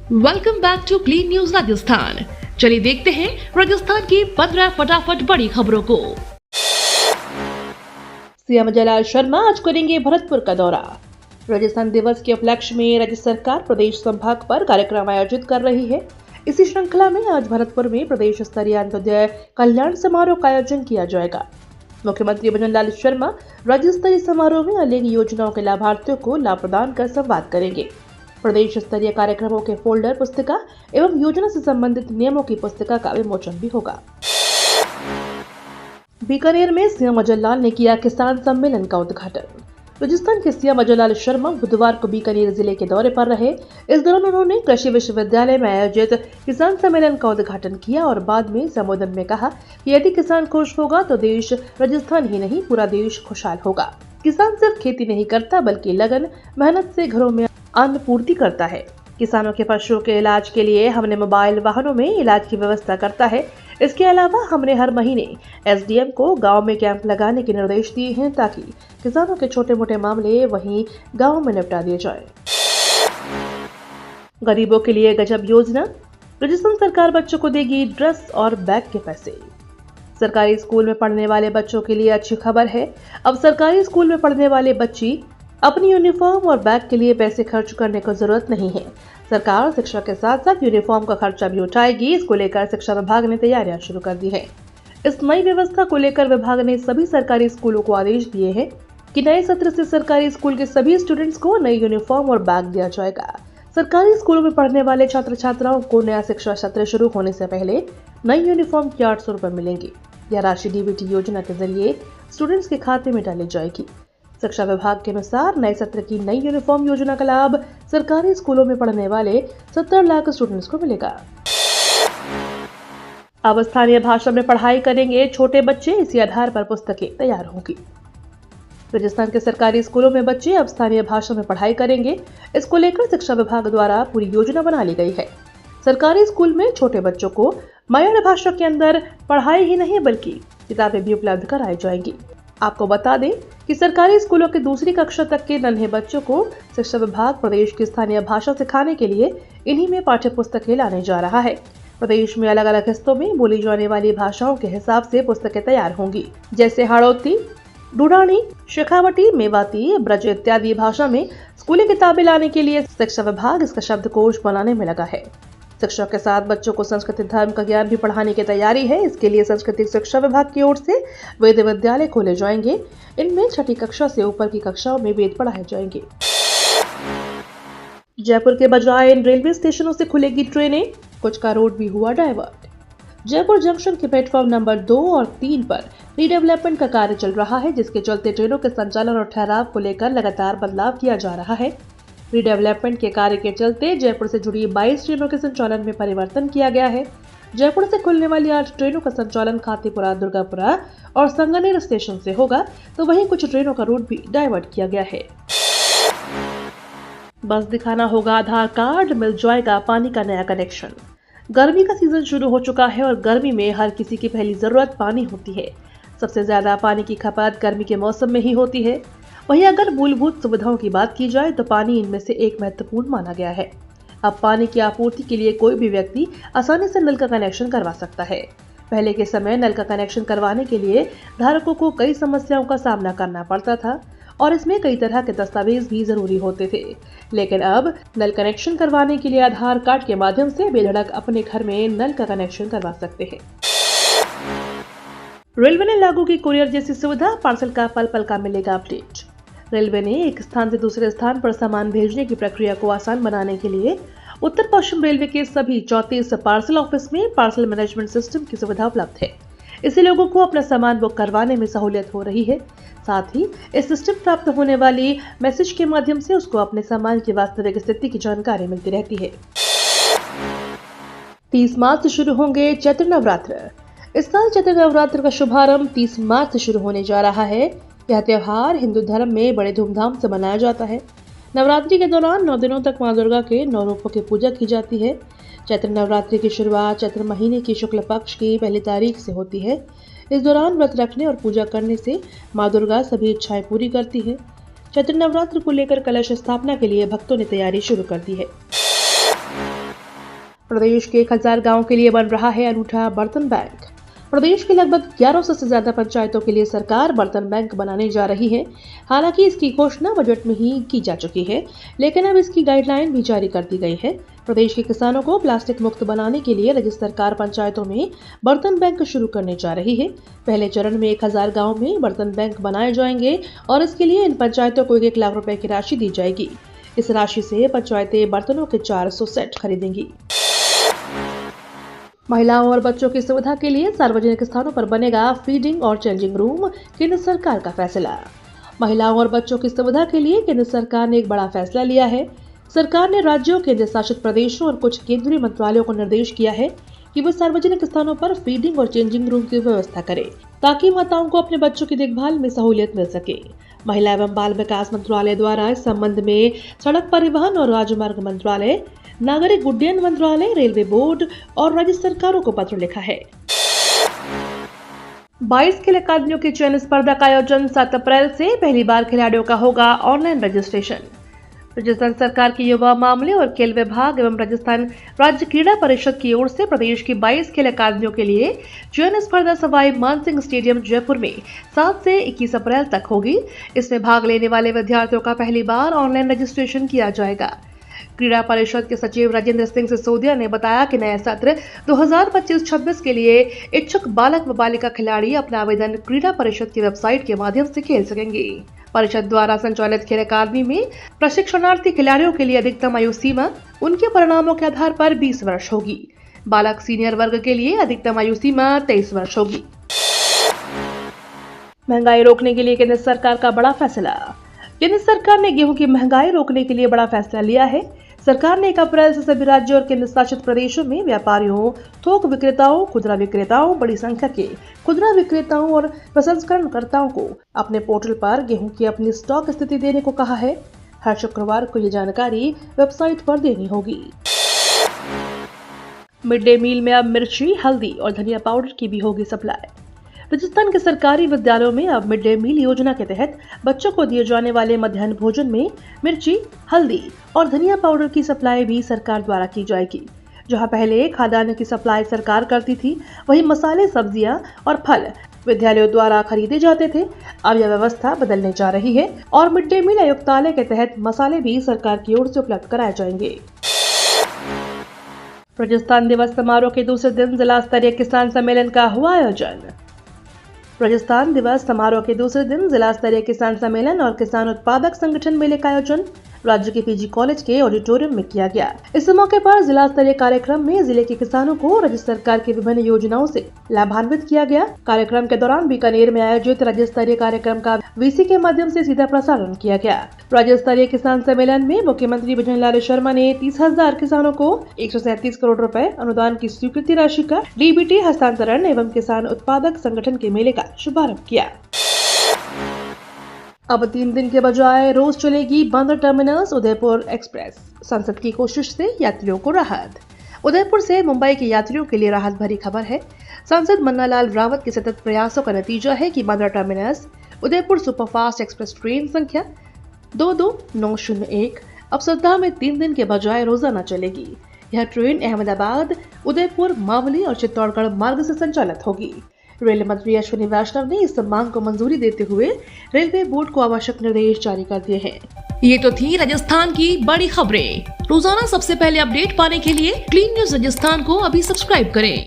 Welcome back to clean news Rajasthan. चलिए देखते हैं राजस्थान की 15 फटाफट बड़ी खबरों को। सीएम जयलाल शर्मा आज करेंगे भरतपुर का दौरा। राजस्थान दिवस के उपलक्ष्य में राज्य सरकार प्रदेश संभाग पर कार्यक्रम आयोजित कर रही है। इसी श्रृंखला में आज भरतपुर में प्रदेश स्तरीय अंत्योदय कल्याण समारोह का आयोजन किया जाएगा। मुख्यमंत्री भजनलाल शर्मा राज्य स्तरीय समारोह में अनेक योजनाओं के लाभार्थियों को लाभ प्रदान कर संवाद करेंगे। प्रदेश स्तरीय कार्यक्रमों के फोल्डर, पुस्तिका एवं योजना से संबंधित नियमों की पुस्तिका का विमोचन भी होगा। बीकानेर में सीएम अजयलाल ने किया किसान सम्मेलन का उद्घाटन। राजस्थान के सीएम अजयलाल शर्मा बुधवार को बीकानेर जिले के दौरे पर रहे। इस दौरान उन्होंने कृषि विश्वविद्यालय में आयोजित किसान सम्मेलन का उद्घाटन किया और बाद में संबोधन में कहा कि यदि किसान खुश होगा तो देश, राजस्थान ही नहीं पूरा देश खुशहाल होगा। किसान सिर्फ खेती नहीं करता बल्कि लगन मेहनत से घरों में अन्न पूर्ति करता है। किसानों के पशुओं के इलाज के लिए हमने मोबाइल वाहनों में इलाज की व्यवस्था करता है। इसके अलावा हमने हर महीने एसडीएम को गांव में कैंप लगाने के निर्देश दिए हैं ताकि किसानों के छोटे मोटे मामले वहीं गांव में निपटा दिए जाए। गरीबों के लिए गजब योजना। राजस्थान सरकार बच्चों को देगी ड्रेस और बैग के पैसे। सरकारी स्कूल में पढ़ने वाले बच्चों के लिए अच्छी खबर है। अब सरकारी स्कूल में पढ़ने वाले बच्ची अपनी यूनिफॉर्म और बैग के लिए पैसे खर्च करने की जरूरत नहीं है। सरकार शिक्षा के साथ साथ यूनिफॉर्म का खर्चा भी उठाएगी। इसको लेकर शिक्षा विभाग ने तैयारियां शुरू कर दी है। इस नई व्यवस्था को लेकर विभाग ने सभी सरकारी स्कूलों को आदेश दिए हैं कि नए सत्र से सरकारी स्कूल के सभी स्टूडेंट्स को नई यूनिफॉर्म और बैग दिया जाएगा। सरकारी स्कूलों में पढ़ने वाले छात्र छात्राओं को नया शिक्षा सत्र शुरू होने से पहले नई यूनिफॉर्म की 800 रुपए मिलेंगी। यह राशि डीबीटी योजना के जरिए स्टूडेंट्स के खाते में डाली जाएगी। शिक्षा विभाग के अनुसार नए सत्र की नई यूनिफॉर्म योजना का लाभ सरकारी स्कूलों में पढ़ने वाले 70 लाख स्टूडेंट्स को मिलेगा। अब स्थानीय भाषा में पढ़ाई करेंगे छोटे बच्चे, इसी आधार पर पुस्तकें तैयार होंगी। राजस्थान के सरकारी स्कूलों में बच्चे अब स्थानीय भाषा में पढ़ाई करेंगे। इसको लेकर शिक्षा विभाग द्वारा पूरी योजना बना ली गई है। सरकारी स्कूल में छोटे बच्चों को मलयालम भाषा के अंदर पढ़ाई ही नहीं बल्कि किताबें भी उपलब्ध कराई जाएंगी। आपको बता दें कि सरकारी स्कूलों के दूसरी कक्षा तक के नन्हे बच्चों को शिक्षा विभाग प्रदेश की स्थानीय भाषा सिखाने के लिए इन्हीं में पाठ्य पुस्तकें लाने जा रहा है। प्रदेश में अलग अलग हिस्सों में बोली जाने वाली भाषाओं के हिसाब से पुस्तकें तैयार होंगी, जैसे हाड़ौती, डुडानी, शेखावटी, मेवाती, ब्रज इत्यादि भाषा में स्कूली किताबें लाने के लिए शिक्षा विभाग इसका शब्दकोश बनाने में लगा है। शिक्षा के साथ बच्चों को संस्कृत धर्म का ज्ञान भी पढ़ाने की तैयारी है। इसके लिए सांस्कृतिक शिक्षा विभाग की ओर से वेद विद्यालय खोले जाएंगे। इनमें छठी कक्षा से ऊपर की कक्षाओं में वेद पढ़ाए जाएंगे। जयपुर के बजाय इन रेलवे स्टेशनों से खुलेगी ट्रेनें, कुछ का रोड भी हुआ डायवर्ट। जयपुर जंक्शन के प्लेटफॉर्म नंबर 2 और 3 पर रीडेवलपमेंट का कार्य चल रहा है, जिसके चलते ट्रेनों के संचालन और ठहराव को लेकर लगातार बदलाव किया जा रहा है। रीडेवलपमेंट के कार्य के चलते जयपुर से जुड़ी 22 ट्रेनों के संचालन में परिवर्तन किया गया है। जयपुर से खुलने वाली 8 ट्रेनों का संचालन खातीपुरा, दुर्गापुरा और संगनेर स्टेशन से होगा, तो वहीं कुछ ट्रेनों का रूट भी डाइवर्ट किया गया है। बस दिखाना होगा आधार कार्ड, मिल जाएगा पानी का नया कनेक्शन। गर्मी का सीजन शुरू हो चुका है और गर्मी में हर किसी की पहली जरूरत पानी होती है। सबसे ज्यादा पानी की खपत गर्मी के मौसम में ही होती है। वहीं अगर मूलभूत सुविधाओं की बात की जाए तो पानी इनमें से एक महत्वपूर्ण माना गया है। अब पानी की आपूर्ति के लिए कोई भी व्यक्ति आसानी से नल का कनेक्शन करवा सकता है। पहले के समय नल का कनेक्शन करवाने के लिए धारकों को कई समस्याओं का सामना करना पड़ता था और इसमें कई तरह के दस्तावेज भी जरूरी होते थे। लेकिन अब नल कनेक्शन करवाने के लिए आधार कार्ड के माध्यम से बेधड़क अपने घर में नल का कनेक्शन करवा सकते हैं। रेलवे ने लागू की कुरियर जैसी सुविधा, पार्सल का पल पल का मिलेगा अपडेट। रेलवे ने एक स्थान से दूसरे स्थान पर सामान भेजने की प्रक्रिया को आसान बनाने के लिए उत्तर पश्चिम रेलवे के सभी 34 पार्सल ऑफिस में पार्सल मैनेजमेंट सिस्टम की सुविधा उपलब्ध है। इससे लोगों को अपना सामान बुक करवाने में सहूलियत हो रही है। साथ ही इस सिस्टम प्राप्त होने वाली मैसेज के माध्यम से उसको अपने सामान की वास्तविक स्थिति की जानकारी मिलती रहती है। 30 मार्च से शुरू होंगे चैत्र नवरात्र। इस साल चैत्र नवरात्र का शुभारंभ 30 मार्च से शुरू होने जा रहा है। यह त्योहार हिंदू धर्म में बड़े धूमधाम से मनाया जाता है। नवरात्रि के दौरान 9 दिनों तक मां दुर्गा के 9 रूपों की पूजा की जाती है। चैत्र नवरात्रि की शुरुआत चैत्र महीने की शुक्ल पक्ष की पहली तारीख से होती है। इस दौरान व्रत रखने और पूजा करने से मां दुर्गा सभी इच्छाएं पूरी करती है। चैत्र नवरात्र को लेकर कलश स्थापना के लिए भक्तों ने तैयारी शुरू कर दी है। प्रदेश के 1000 गांव के लिए बन रहा है अनूठा बर्तन बैंक। प्रदेश के लगभग 1100 से ज्यादा पंचायतों के लिए सरकार बर्तन बैंक बनाने जा रही है। हालांकि इसकी घोषणा बजट में ही की जा चुकी है, लेकिन अब इसकी गाइडलाइन भी जारी कर दी गई है। प्रदेश के किसानों को प्लास्टिक मुक्त बनाने के लिए राज्य सरकार पंचायतों में बर्तन बैंक शुरू करने जा रही है। पहले चरण में 1000 गाँव में बर्तन बैंक बनाए जाएंगे और इसके लिए इन पंचायतों को 1 लाख रुपए की राशि दी जाएगी। इस राशि से पंचायतें बर्तनों के 400 सेट खरीदेंगी। महिलाओं और बच्चों की सुविधा के लिए सार्वजनिक स्थानों पर बनेगा फीडिंग और चेंजिंग रूम, केंद्र सरकार का फैसला। महिलाओं और बच्चों की सुविधा के लिए केंद्र सरकार ने एक बड़ा फैसला लिया है। सरकार ने राज्यों, केंद्र शासित प्रदेशों और कुछ केंद्रीय मंत्रालयों को निर्देश किया है कि वे सार्वजनिक स्थानों पर फीडिंग और चेंजिंग रूम की व्यवस्था करें, ताकि माताओं को अपने बच्चों की देखभाल में सहूलियत मिल सके। महिला एवं बाल विकास मंत्रालय द्वारा इस संबंध में सड़क परिवहन और राजमार्ग मंत्रालय, नागरिक उड्डयन मंत्रालय, रेलवे बोर्ड और राज्य सरकारों को पत्र लिखा है। 22 खेल अकादमियों की चयन स्पर्धा का आयोजन 7 अप्रैल से पहली बार खिलाड़ियों का होगा ऑनलाइन रजिस्ट्रेशन। राजस्थान सरकार के युवा मामले और खेल विभाग एवं राजस्थान राज्य क्रीड़ा परिषद की ओर से प्रदेश की 22 खेल अकादमियों के लिए चयन स्पर्धा सवाई मानसिंह स्टेडियम जयपुर में 7 से 21 अप्रैल तक होगी। इसमें भाग लेने वाले विद्यार्थियों का पहली बार ऑनलाइन रजिस्ट्रेशन किया जाएगा। क्रीड़ा परिषद के सचिव राजेंद्र सिंह सिसोदिया ने बताया कि नया सत्र 2025-26 के लिए इच्छुक बालक व बालिका खिलाड़ी अपना आवेदन क्रीड़ा परिषद की वेबसाइट के माध्यम से खेल सकेंगे। परिषद द्वारा संचालित खेल अकादमी में प्रशिक्षणार्थी खिलाड़ियों के लिए अधिकतम आयु सीमा उनके परिणामों के आधार पर 20 वर्ष होगी। बालक सीनियर वर्ग के लिए अधिकतम आयु सीमा 23 वर्ष होगी। महंगाई रोकने के लिए केंद्र सरकार का बड़ा फैसला। केंद्र सरकार ने गेहूं की महंगाई रोकने के लिए बड़ा फैसला लिया है। सरकार ने 1 अप्रैल से सभी राज्यों और केंद्र शासित प्रदेशों में व्यापारियों, थोक विक्रेताओं, खुदरा विक्रेताओं, बड़ी संख्या के खुदरा विक्रेताओं और प्रसंस्करणकर्ताओं को अपने पोर्टल पर गेहूं की अपनी स्टॉक स्थिति देने को कहा है। हर शुक्रवार को ये जानकारी वेबसाइट पर देनी होगी। मिड डे मील में अब मिर्ची, हल्दी और धनिया पाउडर की भी होगी सप्लाई। राजस्थान के सरकारी विद्यालयों में अब मिड डे मील योजना के तहत बच्चों को दिए जाने वाले मध्याह्न भोजन में मिर्ची, हल्दी और धनिया पाउडर की सप्लाई भी सरकार द्वारा की जाएगी। जहां पहले खाद्यान्न की सप्लाई सरकार करती थी, वहीं मसाले, सब्जियां और फल विद्यालयों द्वारा खरीदे जाते थे। अब यह व्यवस्था बदलने जा रही है और मिड डे मील आयुक्तालय के तहत मसाले भी सरकार की ओर से उपलब्ध कराए जाएंगे। राजस्थान दिवस समारोह के दूसरे दिन जिला स्तरीय किसान सम्मेलन का हुआ आयोजन। राजस्थान दिवस समारोह के दूसरे दिन जिला स्तरीय किसान सम्मेलन और किसान उत्पादक संगठन मेले का आयोजन राज्य के पीजी कॉलेज के ऑडिटोरियम में किया गया। इस मौके पर जिला स्तरीय कार्यक्रम में जिले के किसानों को राज्य सरकार की विभिन्न योजनाओं से लाभान्वित किया गया। कार्यक्रम के दौरान बीकानेर में आयोजित राज्य स्तरीय कार्यक्रम का वीसी के माध्यम से सीधा प्रसारण किया गया। राज्य स्तरीय किसान सम्मेलन में मुख्यमंत्री भजन लाल शर्मा ने 30,000 किसानों को 137 करोड़ रुपए अनुदान की स्वीकृति राशि का डीबीटी हस्तांतरण एवं किसान उत्पादक संगठन के मेले का शुभारंभ किया। अब 3 दिन के बजाय रोज चलेगी बांद्रा टर्मिनस उदयपुर एक्सप्रेस। संसद की कोशिश से यात्रियों को राहत। उदयपुर से मुंबई के यात्रियों के लिए राहत भरी खबर है। सांसद मन्ना लाल रावत के सतत प्रयासों का नतीजा है कि Bandra terminus Udaipur superfast express train संख्या 22901 अब सप्ताह में 3 दिन के बजाय रोजाना चलेगी। यह ट्रेन अहमदाबाद, उदयपुर, मावली और चित्तौड़गढ़ मार्ग से संचालित होगी। रेल मंत्री अश्विनी वैष्णव ने इस मांग को मंजूरी देते हुए रेलवे बोर्ड को आवश्यक निर्देश जारी कर दिए हैं। ये तो थी राजस्थान की बड़ी खबरें। रोजाना सबसे पहले अपडेट पाने के लिए क्लीन न्यूज राजस्थान को अभी सब्सक्राइब करें।